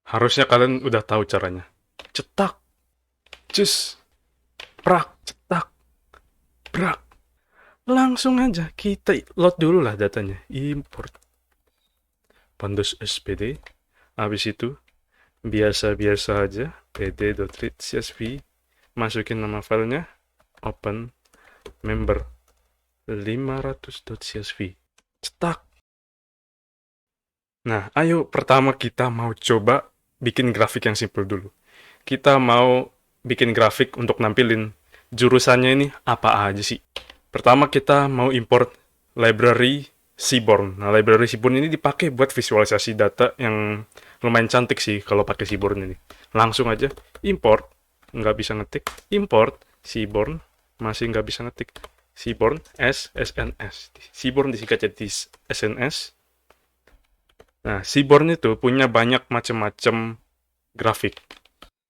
Harusnya kalian udah tahu caranya. Cetak, cus, prak, cetak, prak. Langsung aja kita load dulu lah datanya. Import. Pandos SPD. Habis itu biasa-biasa aja. pd.read.csv. Masukin nama filenya. Open. Member. 500.csv. Cetak. Nah, ayo pertama kita mau coba bikin grafik yang simple dulu. Kita mau bikin grafik untuk nampilin jurusannya ini apa aja sih. Pertama kita mau import library Seaborn. Nah, library Seaborn ini dipakai buat visualisasi data yang lumayan cantik sih kalau pakai Seaborn ini. Langsung aja import, nggak bisa ngetik, import Seaborn, masih nggak bisa ngetik. Seaborn SNS. Seaborn disingkat jadi SNS. Nah, Seaborn itu punya banyak macam-macam grafik.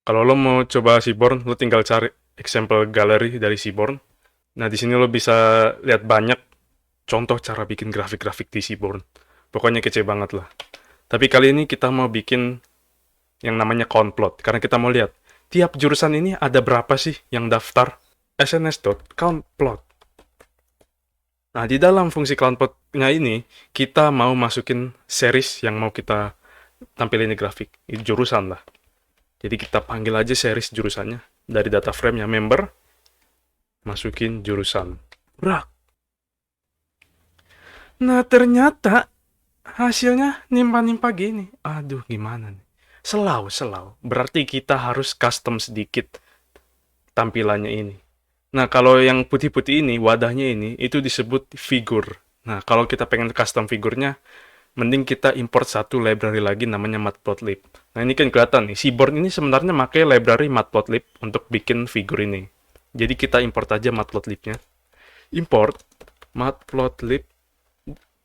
Kalau lo mau coba Seaborn, lo tinggal cari example gallery dari Seaborn. Nah, di sini lo bisa lihat banyak contoh cara bikin grafik-grafik di Seaborn. Pokoknya kece banget lah. Tapi kali ini kita mau bikin yang namanya countplot. Karena kita mau lihat, tiap jurusan ini ada berapa sih yang daftar sns.countplot. Nah, di dalam fungsi countplot-nya ini, kita mau masukin series yang mau kita tampilin di grafik. Ini jurusan lah. Jadi kita panggil aja series jurusannya. Dari data frame-nya member, masukin jurusan. Brak. Nah, ternyata hasilnya nimpa-nimpa gini. Aduh, gimana nih? Selau. Berarti kita harus custom sedikit tampilannya ini. Nah, kalau yang putih-putih ini, wadahnya ini, itu disebut figur. Nah, kalau kita pengen custom figurnya, mending kita import satu library lagi namanya matplotlib. Nah, ini kan kelihatan nih, Seaborn ini sebenarnya pakai library matplotlib untuk bikin figur ini. Jadi kita import aja matplotlibnya. Import matplotlib.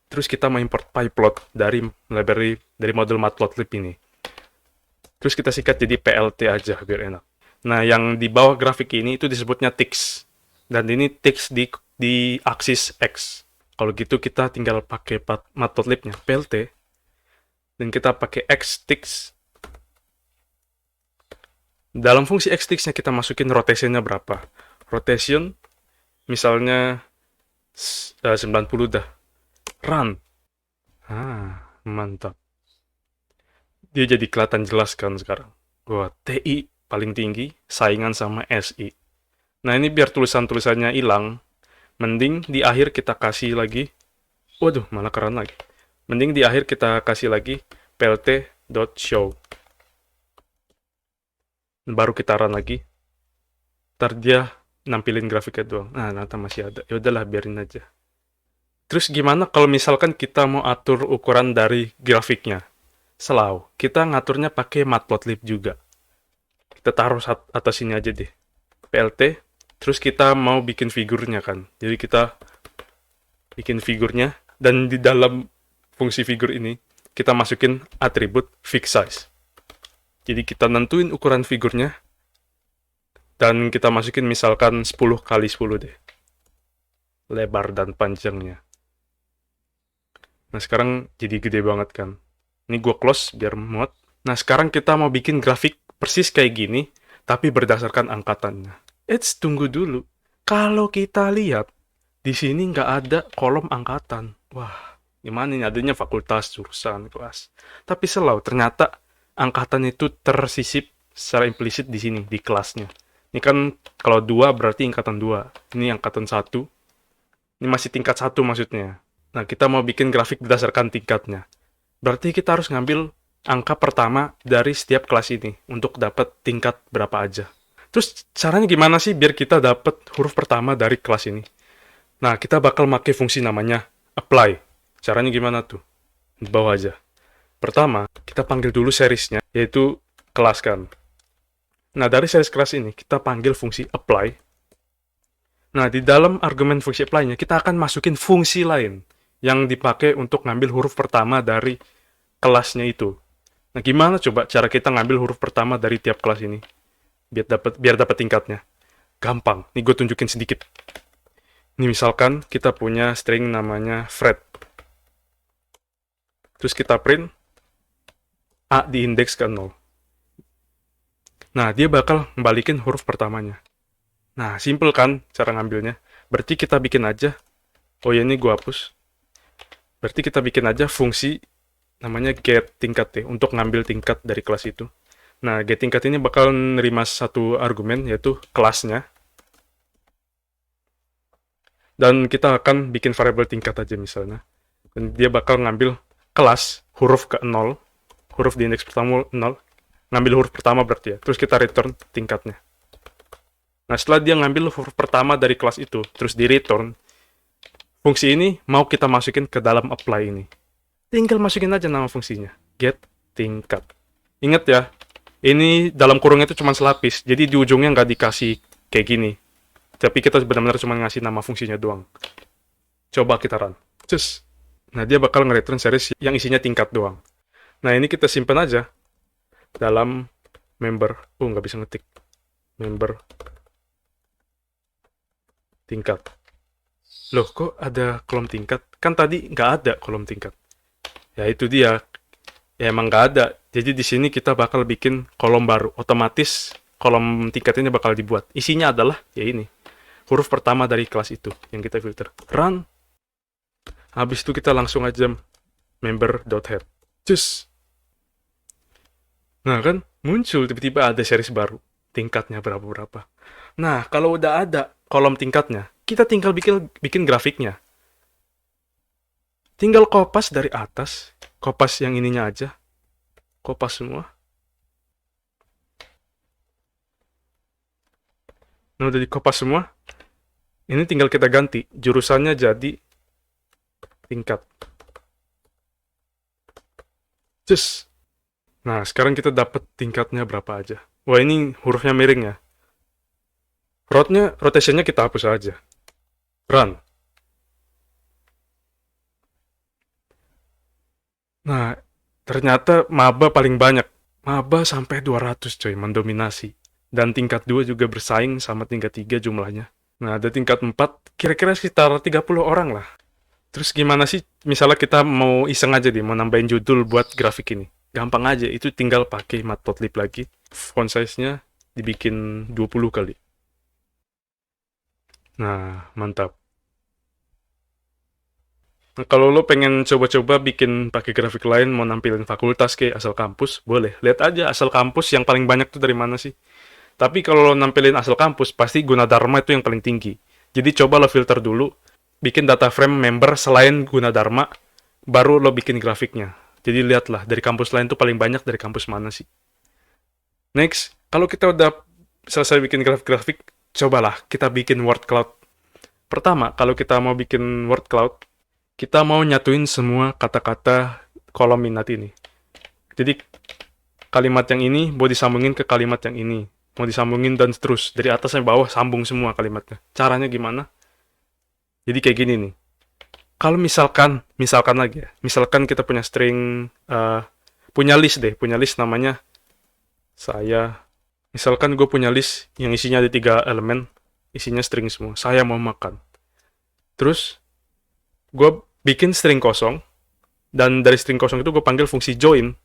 Terus kita mau import pyplot dari library, dari model matplotlib ini. Terus kita sikat jadi plt aja biar enak. Nah, yang di bawah grafik ini itu disebutnya tix. Dan ini tix di aksis X. Kalau gitu kita tinggal pakai matplotlibnya plt. Dan kita pakai xtix. Dalam fungsi xtix-nya kita masukin rotation-nya berapa. Rotation misalnya 90 dah. Run. Mantap. Dia jadi kelihatan jelas kan sekarang. Wah, TI paling tinggi, saingan sama SI. Nah, ini biar tulisan-tulisannya hilang, mending di akhir kita kasih lagi, waduh, malah keren lagi. Mending di akhir kita kasih lagi plt.show. Baru kita run lagi. Ntar dia nampilin grafiknya doang. Nah, ternyata masih ada. Ya udahlah, biarin aja. Terus gimana kalau misalkan kita mau atur ukuran dari grafiknya? Selau, kita ngaturnya pakai matplotlib juga. Kita taruh atas sini aja deh. PLT, terus kita mau bikin figurnya kan. Jadi kita bikin figurnya, dan di dalam fungsi figur ini, kita masukin atribut fix size. Jadi kita nentuin ukuran figurnya, dan kita masukin misalkan 10 kali 10 deh. Lebar dan panjangnya. Nah, sekarang jadi gede banget kan. Ini gue close biar muat. Nah, sekarang kita mau bikin grafik persis kayak gini, tapi berdasarkan angkatannya. Tunggu dulu. Kalau kita lihat, di sini nggak ada kolom angkatan. Wah, gimana ini? Adanya fakultas, jurusan, kelas. Tapi selau, ternyata angkatan itu tersisip secara implisit di sini, di kelasnya. Ini kan kalau 2 berarti angkatan 2. Ini angkatan 1. Ini masih tingkat 1 maksudnya. Nah, kita mau bikin grafik berdasarkan tingkatnya. Berarti kita harus ngambil angka pertama dari setiap kelas ini untuk dapat tingkat berapa aja. Terus caranya gimana sih biar kita dapat huruf pertama dari kelas ini? Nah, kita bakal pakai fungsi namanya apply. Caranya gimana tuh? Di bawah aja. Pertama, kita panggil dulu seriesnya, yaitu kelas kan. Nah, dari series kelas ini, kita panggil fungsi apply. Nah, di dalam argumen fungsi apply-nya, kita akan masukin fungsi lain yang dipakai untuk ngambil huruf pertama dari kelasnya itu. Nah, gimana coba cara kita ngambil huruf pertama dari tiap kelas ini? Biar dapat tingkatnya. Gampang. Nih gue tunjukin sedikit. Ini misalkan kita punya string namanya Fred. Terus kita print A diindeks ke 0. Nah, dia bakal balikin huruf pertamanya. Nah, simple kan cara ngambilnya. Berarti kita bikin aja. Oh ya, ini gua hapus. Berarti kita bikin aja fungsi namanya get tingkat ya, untuk ngambil tingkat dari kelas itu. Nah, get tingkat ini bakal nerima satu argumen, yaitu kelasnya. Dan kita akan bikin variabel tingkat aja misalnya. Dan dia bakal ngambil kelas, huruf ke 0, huruf di indeks pertama 0, ngambil huruf pertama berarti ya. Terus kita return tingkatnya. Nah, setelah dia ngambil huruf pertama dari kelas itu, terus di return, fungsi ini mau kita masukin ke dalam apply ini. Tinggal masukin aja nama fungsinya, get tingkat. Ingat ya, ini dalam kurung itu cuma selapis, jadi di ujungnya nggak dikasih kayak gini. Tapi kita benar-benar cuma ngasih nama fungsinya doang. Coba kita run. Cus. Nah, dia bakal nge-return series yang isinya tingkat doang. Nah, ini kita simpan aja dalam member. Nggak bisa ngetik. Member tingkat. Loh, kok ada kolom tingkat? Kan tadi nggak ada kolom tingkat. Ya, itu dia. Ya, emang nggak ada. Jadi di sini kita bakal bikin kolom baru. Otomatis kolom tingkat ini bakal dibuat. Isinya adalah ya ini. Huruf pertama dari kelas itu yang kita filter. Run. Habis itu kita langsung aja member.head. Cus. Nah kan, muncul tiba-tiba ada series baru. Tingkatnya berapa-berapa. Nah, kalau udah ada kolom tingkatnya, kita tinggal bikin grafiknya. Tinggal kopas dari atas. Kopas yang ininya aja. Kopas semua. Nah, udah dikopas semua. Ini tinggal kita ganti. Jurusannya jadi tingkat. Cus. Nah, sekarang kita dapat tingkatnya berapa aja. Wah, ini hurufnya miring ya. Rotationnya kita hapus aja. Run. Nah, ternyata maba paling banyak. Maba sampai 200 coy, mendominasi. Dan tingkat 2 juga bersaing sama tingkat 3 jumlahnya. Nah, ada tingkat 4, kira-kira sekitar 30 orang lah. Terus gimana sih, misalnya kita mau iseng aja mau nambahin judul buat grafik ini. Gampang aja, itu tinggal pakai Matplotlib lagi. Font size-nya dibikin 20 kali. Nah, mantap. Nah, kalau lo pengen coba-coba bikin pakai grafik lain, mau nampilin fakultas kayak asal kampus, boleh. Lihat aja asal kampus yang paling banyak tuh dari mana sih. Tapi kalau lo nampilin asal kampus, pasti Gunadarma itu yang paling tinggi. Jadi coba lo filter dulu, bikin data frame member selain Gunadarma, baru lo bikin grafiknya. Jadi lihatlah, dari kampus lain tuh paling banyak dari kampus mana sih. Next, kalau kita udah selesai bikin grafik-grafik, cobalah kita bikin word cloud. Pertama, kalau kita mau bikin word cloud, kita mau nyatuin semua kata-kata kolom minat ini. Jadi kalimat yang ini mau disambungin ke kalimat yang ini. Mau disambungin dan terus. Dari atas sampai bawah sambung semua kalimatnya. Caranya gimana? Jadi kayak gini nih. Kalau misalkan lagi ya. Misalkan kita punya string, punya list namanya saya. Misalkan gue punya list yang isinya ada 3 elemen. Isinya string semua. Saya mau makan. Terus gue bikin string kosong. Dan dari string kosong itu gue panggil fungsi join.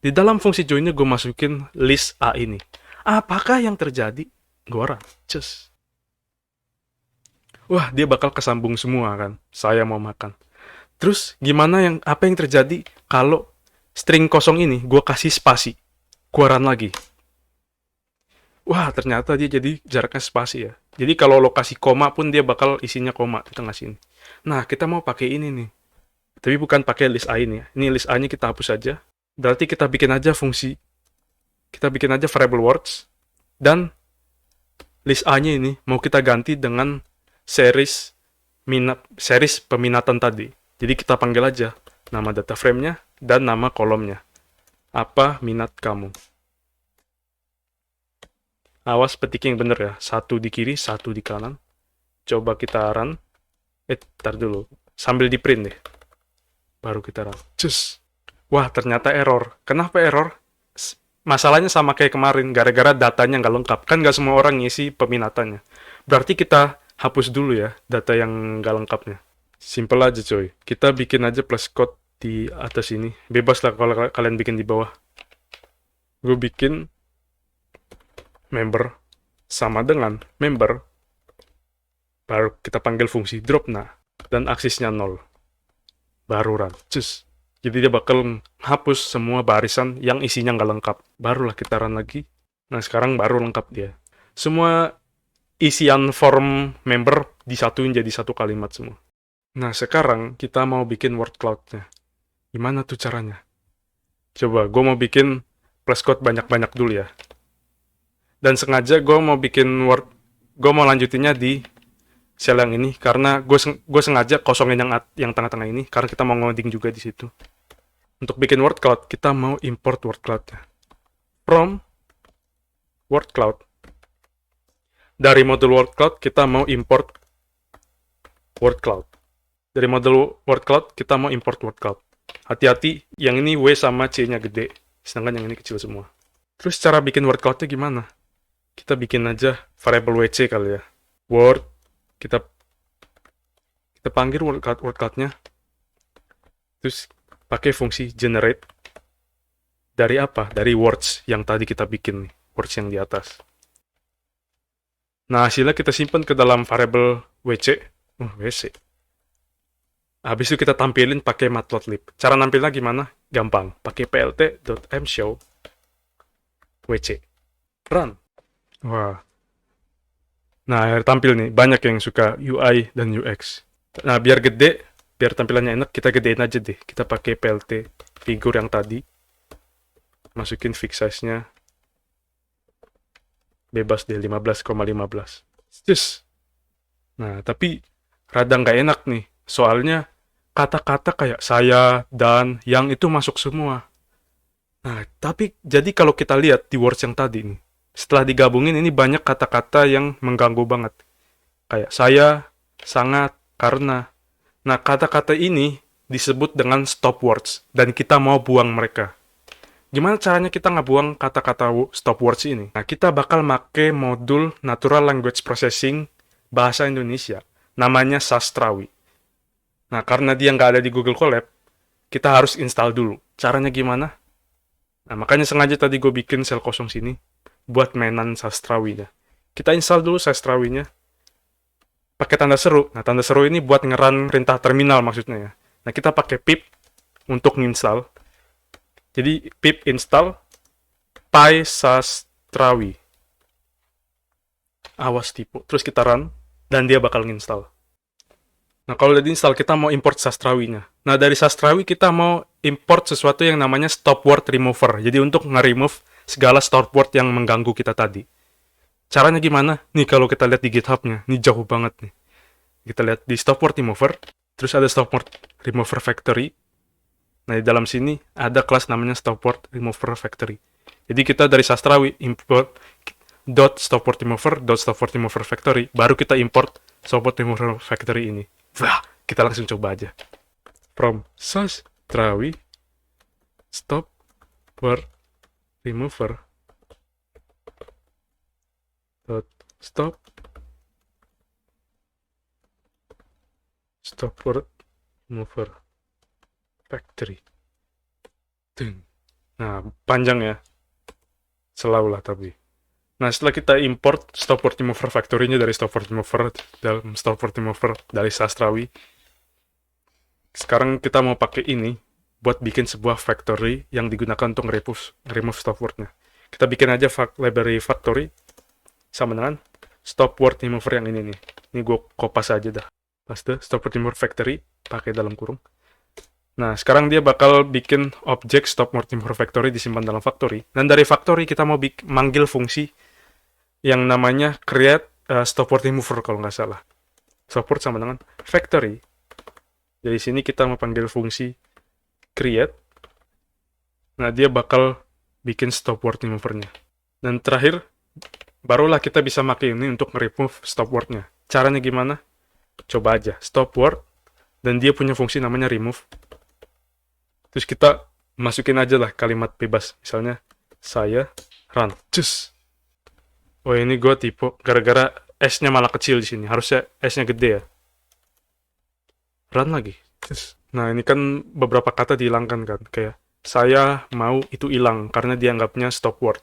Di dalam fungsi joinnya gue masukin list A ini. Apakah yang terjadi? Gue run. Cus. Wah, dia bakal kesambung semua kan. Saya mau makan. Terus apa yang terjadi kalau string kosong ini gue kasih spasi. Gue run lagi. Wah, ternyata dia jadi jaraknya spasi ya. Jadi kalau lo kasih koma pun dia bakal isinya koma di tengah sini. Nah, kita mau pakai ini nih. Tapi bukan pakai list A ini. Ini list A-nya kita hapus aja. Berarti kita bikin aja variable words, dan list A-nya ini mau kita ganti dengan series peminatan tadi. Jadi kita panggil aja nama data frame-nya dan nama kolomnya. Apa minat kamu? Awas petiknya yang bener ya. 1 di kiri, 1 di kanan. Coba kita run. Tar dulu. Sambil di print deh. Baru kita run. Cus. Wah, ternyata error. Kenapa error? Masalahnya sama kayak kemarin, gara-gara datanya nggak lengkap. Kan nggak semua orang ngisi peminatannya. Berarti kita hapus dulu ya, data yang nggak lengkapnya. Simple aja coy. Kita bikin aja plus code di atas ini. Bebas lah kalau kalian bikin di bawah. Gue bikin member sama dengan member, baru kita panggil fungsi drop nah, dan aksisnya 0. Baru run. Cus. Jadi dia bakal hapus semua barisan yang isinya nggak lengkap. Barulah kita run lagi. Nah, sekarang baru lengkap dia. Semua isian form member disatuin jadi satu kalimat semua. Nah, sekarang kita mau bikin word cloud-nya. Gimana tuh caranya? Coba, gue mau bikin flashcode banyak-banyak dulu ya. Dan sengaja gue mau lanjutinnya di sel yang ini karena gue sengaja kosongin yang tengah-tengah ini karena kita mau ngoding juga di situ. Untuk bikin word cloud kita mau import word cloud-nya. From word cloud. Dari modul word cloud kita mau import word cloud. Dari modul word cloud kita mau import word cloud. Hati-hati, yang ini W sama C-nya gede, sedangkan yang ini kecil semua. Terus cara bikin word cloud-nya gimana? Kita bikin aja variable WC kali ya. Word, kita panggil word cloud-nya. Terus pakai fungsi generate. Dari apa? Dari words yang tadi kita bikin nih. Words yang di atas. Nah, hasilnya kita simpan ke dalam variable WC. WC. Habis itu kita tampilin pakai matplotlib. Cara nampilnya gimana? Gampang. Pakai plt.mshow wc. Run. Wah. Nah, tampil nih. Banyak yang suka UI dan UX. Nah, biar tampilannya enak, kita gedein aja deh. Kita pakai plt figur yang tadi. Masukin fix size-nya. Bebas deh, 15,15. Just. Nah, tapi rada nggak enak nih. Soalnya kata-kata kayak saya, dan, yang itu masuk semua. Nah, tapi jadi kalau kita lihat di words yang tadi nih, setelah digabungin ini banyak kata-kata yang mengganggu banget. Kayak saya, sangat, karena. Nah, kata-kata ini disebut dengan stop words, dan kita mau buang mereka. Gimana caranya kita ngebuang kata-kata stop words ini? Nah, kita bakal make modul Natural Language Processing Bahasa Indonesia. Namanya Sastrawi. Nah, karena dia nggak ada di Google Colab, kita harus install dulu. Caranya gimana? Nah, makanya sengaja tadi gue bikin sel kosong sini buat mainan Sastrawinya. Kita install dulu Sastrawinya. Pakai tanda seru. Nah, tanda seru ini buat ngeran perintah terminal maksudnya ya. Nah, kita pakai pip untuk nginstall. Jadi, pip install pysastrawi. Awas tipu. Terus kita run, dan dia bakal nginstall. Nah, kalau udah diinstal, kita mau import Sastrawinya. Nah, dari Sastrawi kita mau import sesuatu yang namanya stop word remover. Jadi untuk nge-remove segala stop word yang mengganggu kita tadi. Caranya gimana? Nih, kalau kita lihat di GitHub-nya, ini jauh banget nih. Kita lihat di stop word remover, terus ada stop word remover factory. Nah, di dalam sini ada kelas namanya stop word remover factory. Jadi kita dari Sastrawi import .stop word remover factory, baru kita import stop word remover factory ini. Wah, kita langsung coba aja. From Sastrawi stop word remover stop word remover factory. Nah, panjang ya. Selalu lah tapi. Nah, setelah kita import stop word remover factory-nya dari stop word remover dalam stop word remover dari Sastrawi, sekarang kita mau pakai ini buat bikin sebuah factory yang digunakan untuk remove stop word-nya. Kita bikin aja library factory sama dengan stop word remover yang ini nih. Ini gue kopas aja dah. Paste stop word remover factory pakai dalam kurung. Nah, sekarang dia bakal bikin objek stop word remover factory disimpan dalam factory. Dan dari factory kita mau manggil fungsi yang namanya create stop word remover kalau nggak salah. Stop word sama dengan factory. Dari sini kita mau panggil fungsi create. Nah, dia bakal bikin stop word remover-nya. Dan terakhir, barulah kita bisa pakai ini untuk remove stop word-nya. Caranya gimana? Coba aja, stop word, dan dia punya fungsi namanya remove. Terus kita masukin aja lah kalimat bebas. Misalnya, saya run. Cus. Oh, ini gue tipe gara-gara S-nya malah kecil di sini. Harusnya S-nya gede ya. Run lagi. Cus. Nah, ini kan beberapa kata dihilangkan kan. Kayak, saya mau itu hilang karena dianggapnya stop word.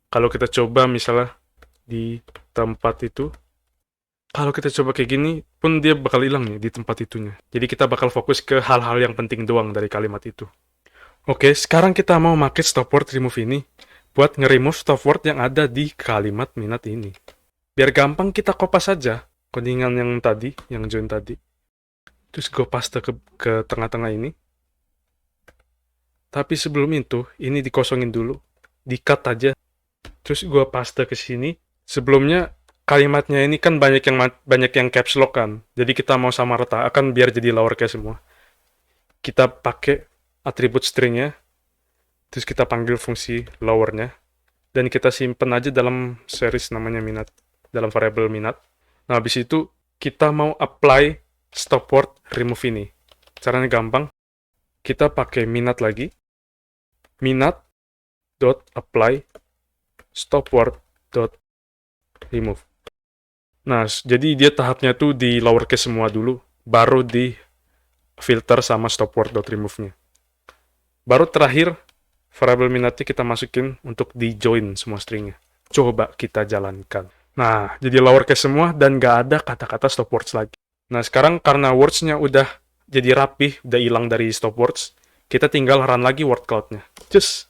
Kalau kita coba misalnya di tempat itu, kalau kita coba kayak gini pun dia bakal hilang nih di tempat itunya. Jadi kita bakal fokus ke hal-hal yang penting doang dari kalimat itu. Oke, sekarang kita mau pakai stop word remove ini buat nge-remove stop word yang ada di kalimat minat ini. Biar gampang kita kopas saja codingan yang tadi, yang join tadi. Terus gue paste ke tengah-tengah ini. Tapi sebelum itu, ini dikosongin dulu. Di-cut aja. Terus gue paste ke sini. Sebelumnya kalimatnya ini kan banyak yang caps lock kan. Jadi kita mau sama rata akan biar jadi lowercase semua. Kita pakai atribut stringnya. Terus kita panggil fungsi lowernya. Dan kita simpen aja dalam series namanya minat. Dalam variable minat. Nah, habis itu kita mau apply stop word remove ini. Caranya gampang. Kita pakai minat lagi. Minat dot apply stop word dot remove. Nah, jadi dia tahapnya tuh di lowercase semua dulu, baru di filter sama stop word dot remove-nya. Baru terakhir variable minatnya kita masukin untuk di join semua stringnya. Coba kita jalankan. Nah, jadi lowercase semua dan nggak ada kata-kata stop words lagi. Nah, sekarang karena words-nya udah jadi rapih, udah hilang dari stop words, kita tinggal run lagi word cloud-nya. Just.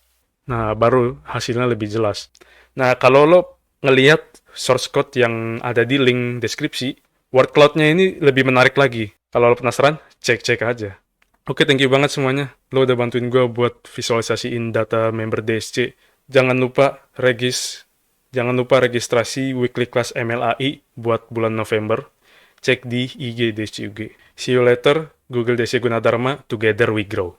Nah, baru hasilnya lebih jelas. Nah, kalau lo ngelihat source code yang ada di link deskripsi, word cloud-nya ini lebih menarik lagi. Kalau lo penasaran, cek-cek aja. Oke, thank you banget semuanya. Lo udah bantuin gue buat visualisasiin data member DSC. Jangan lupa registrasi weekly class MLAI buat bulan November. Cek di IG DSC UG. See you later, Google DC Gunadarma, together we grow.